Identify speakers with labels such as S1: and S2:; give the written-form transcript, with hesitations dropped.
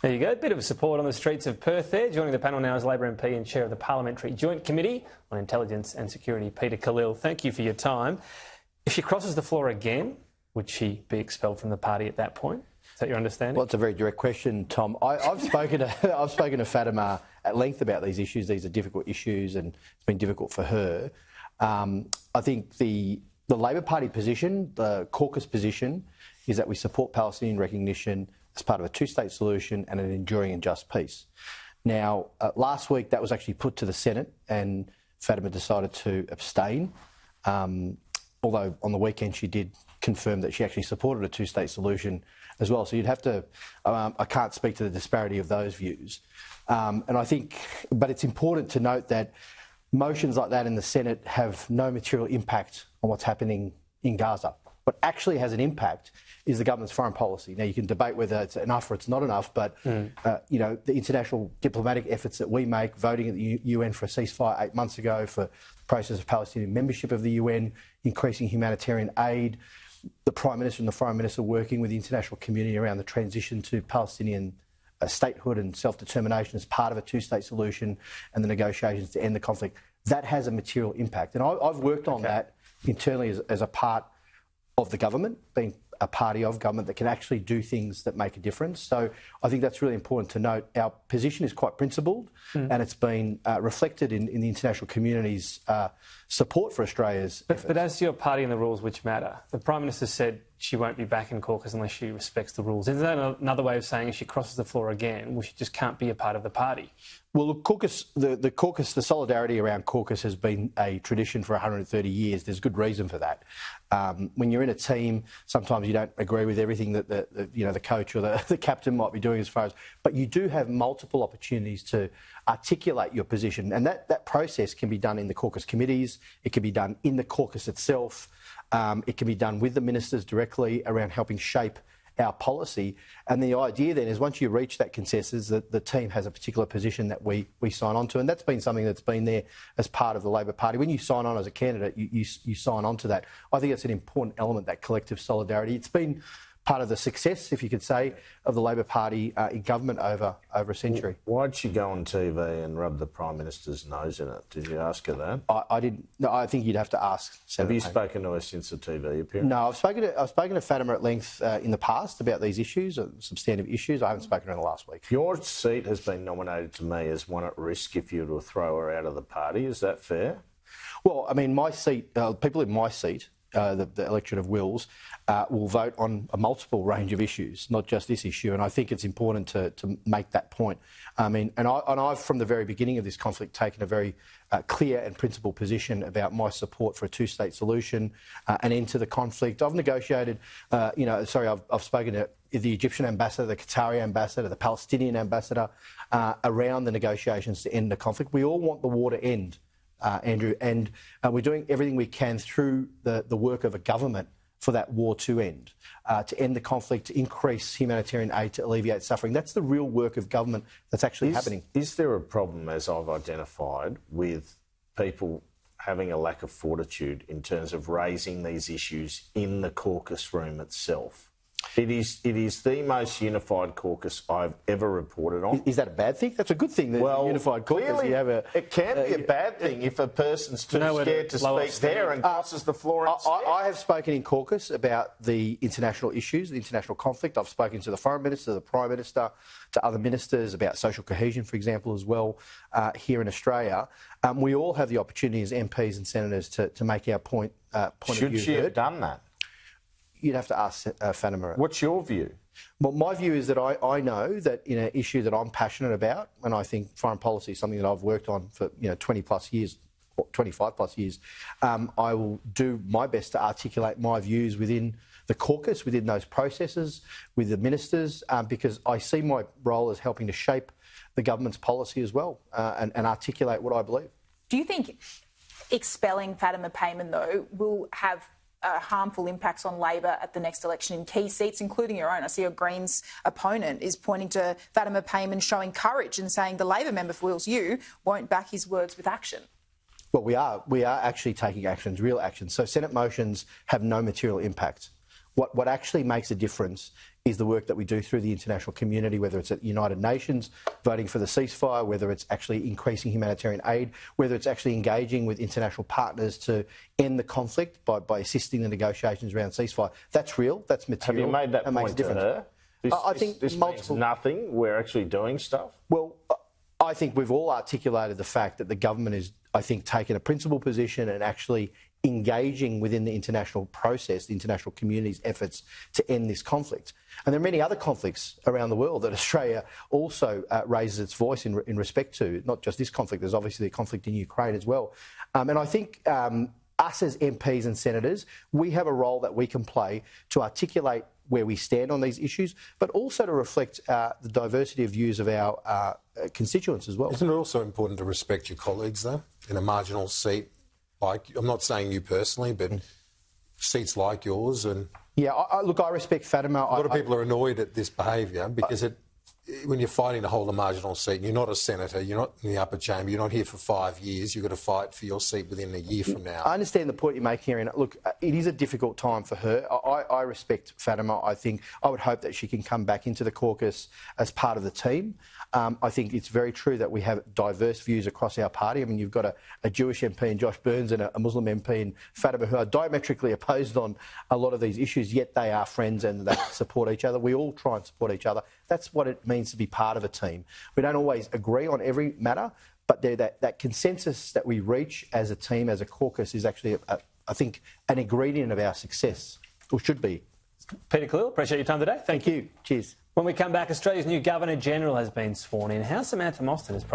S1: There you go. A bit of support on the streets of Perth there. Joining the panel now is Labor MP and Chair of the Parliamentary Joint Committee on Intelligence and Security, Peter Khalil. Thank you for your time. If she crosses the floor again, would she be expelled from the party at that point? Is that your understanding?
S2: Well, it's a very direct question, Tom. I've spoken to Fatima at length about these issues. These are difficult issues and it's been difficult for her. I think the Labor Party position, the caucus position, is that we support Palestinian recognition as part of a two-state solution and an enduring and just peace. Now, last week that was actually put to the Senate and Fatima decided to abstain, although on the weekend she did confirm that she actually supported a two-state solution as well. So you'd have to, I can't speak to the disparity of those views. And I think, but it's important to note that motions like that in the Senate have no material impact on what's happening in Gaza. What actually has an impact is the government's foreign policy. Now, you can debate whether it's enough or it's not enough, but you know, the international diplomatic efforts that we make, voting at the UN for a ceasefire 8 months ago, for the process of Palestinian membership of the UN, increasing humanitarian aid, the Prime Minister and the Foreign Minister working with the international community around the transition to Palestinian statehood and self-determination as part of a two-state solution and the negotiations to end the conflict. That has a material impact. And I've worked on that internally as a part of the government, being a party of government that can actually do things that make a difference. So I think that's really important to note. Our position is quite principled and it's been reflected in the international community's support for Australia's efforts. But
S1: as to your party and the rules which matter, the Prime Minister said she won't be back in caucus unless she respects the rules. Is that another way of saying if she crosses the floor again, well, she just can't be a part of the party?
S2: Well, the caucus, the solidarity around caucus has been a tradition for 130 years. There's good reason for that. When you're in a team, sometimes you don't agree with everything that the coach or the captain might be doing but you do have multiple opportunities to articulate your position, and that process can be done in the caucus committees. It can be done in the caucus itself. It can be done with the ministers directly around helping shape our policy. And the idea then is once you reach that consensus, that the team has a particular position that we sign on to. And that's been something that's been there as part of the Labor Party. When you sign on as a candidate, you sign on to that. I think it's an important element, that collective solidarity. It's been part of the success, if you could say, of the Labor Party in government over a century.
S3: Why'd she go on TV and rub the Prime Minister's nose in it? Did you ask her that?
S2: I didn't. No, I think you'd have to ask Senator
S3: Have you
S2: Payne.
S3: spoken to her since the TV appearance?
S2: No, I've spoken to Fatima at length in the past about these issues, substantive issues. I haven't spoken to her in the last week.
S3: Your seat has been nominated to me as one at risk if you were to throw her out of the party. Is that fair?
S2: Well, I mean, my seat, people in my seat, the electorate of Wills, will vote on a multiple range of issues, not just this issue. And I think it's important to make that point. I mean, and I've from the very beginning of this conflict taken a very clear and principled position about my support for a two-state solution, an end to the conflict. I've negotiated, I've spoken to the Egyptian ambassador, the Qatari ambassador, the Palestinian ambassador around the negotiations to end the conflict. We all want the war to end, Andrew, and we're doing everything we can through the work of a government for that war to end the conflict, to increase humanitarian aid, to alleviate suffering. That's the real work of government that's actually happening.
S3: Is there a problem, as I've identified, with people having a lack of fortitude in terms of raising these issues in the caucus room itself? It is the most unified caucus I've ever reported on.
S2: Is that a bad thing? That's a good thing, that unified caucus.
S3: Clearly, it can be a bad thing if a person's too scared to speak there and crosses the floor instead.
S2: I have spoken in caucus about the international issues, the international conflict. I've spoken to the Foreign Minister, the Prime Minister, to other ministers about social cohesion, for example, as well, here in Australia. We all have the opportunity as MPs and senators to make our point of view heard.
S3: Should she have done that?
S2: You'd have to ask Fatima.
S3: What's your view?
S2: Well, my view is that I know that in an issue that I'm passionate about, and I think foreign policy is something that I've worked on for 20 plus years, 25 plus years, I will do my best to articulate my views within the caucus, within those processes, with the ministers, because I see my role as helping to shape the government's policy as well and articulate what I believe.
S4: Do you think expelling Fatima Payman, though, will have harmful impacts on Labor at the next election in key seats, including your own? I see your Greens opponent is pointing to Fatima Payman showing courage and saying the Labor member for Wills U won't back his words with action.
S2: Well, we are actually taking actions, real actions. So Senate motions have no material impact. what actually makes a difference is the work that we do through the international community, whether it's at the United Nations, voting for the ceasefire, whether it's actually increasing humanitarian aid, whether it's actually engaging with international partners to end the conflict by assisting the negotiations around ceasefire. That's real, that's material.
S3: Have you made that point to her?
S2: I think
S3: this means nothing. We're actually doing stuff.
S2: Well, I think we've all articulated the fact that the government is, I think, taking a principled position and actually engaging within the international process, the international community's efforts to end this conflict. And there are many other conflicts around the world that Australia also raises its voice in respect to, not just this conflict. There's obviously the conflict in Ukraine as well. And I think us as MPs and senators, we have a role that we can play to articulate where we stand on these issues, but also to reflect the diversity of views of our constituents as well.
S5: Isn't it also important to respect your colleagues, though, in a marginal seat? Like, I'm not saying you personally, but seats like yours and...
S2: Yeah, look, I respect Fatima.
S5: A lot of people are annoyed at this behaviour because when you're fighting to hold a marginal seat, and you're not a senator, you're not in the upper chamber, you're not here for 5 years, you've got to fight for your seat within a year from now.
S2: I understand the point you're making here, and look, it is a difficult time for her. I respect Fatima. I think I would hope that she can come back into the caucus as part of the team. I think it's very true that we have diverse views across our party. I mean, you've got a Jewish MP in Josh Burns and a Muslim MP in Fatima who are diametrically opposed on a lot of these issues, yet they are friends and they support each other. We all try and support each other. That's what it means to be part of a team. We don't always agree on every matter, but that consensus that we reach as a team, as a caucus, is actually, I think, an ingredient of our success, or should be.
S1: Peter Khalil, appreciate your time today. Thank you.
S2: Cheers.
S1: When we come back, Australia's new Governor-General has been sworn in. How Samantha Mostyn is probably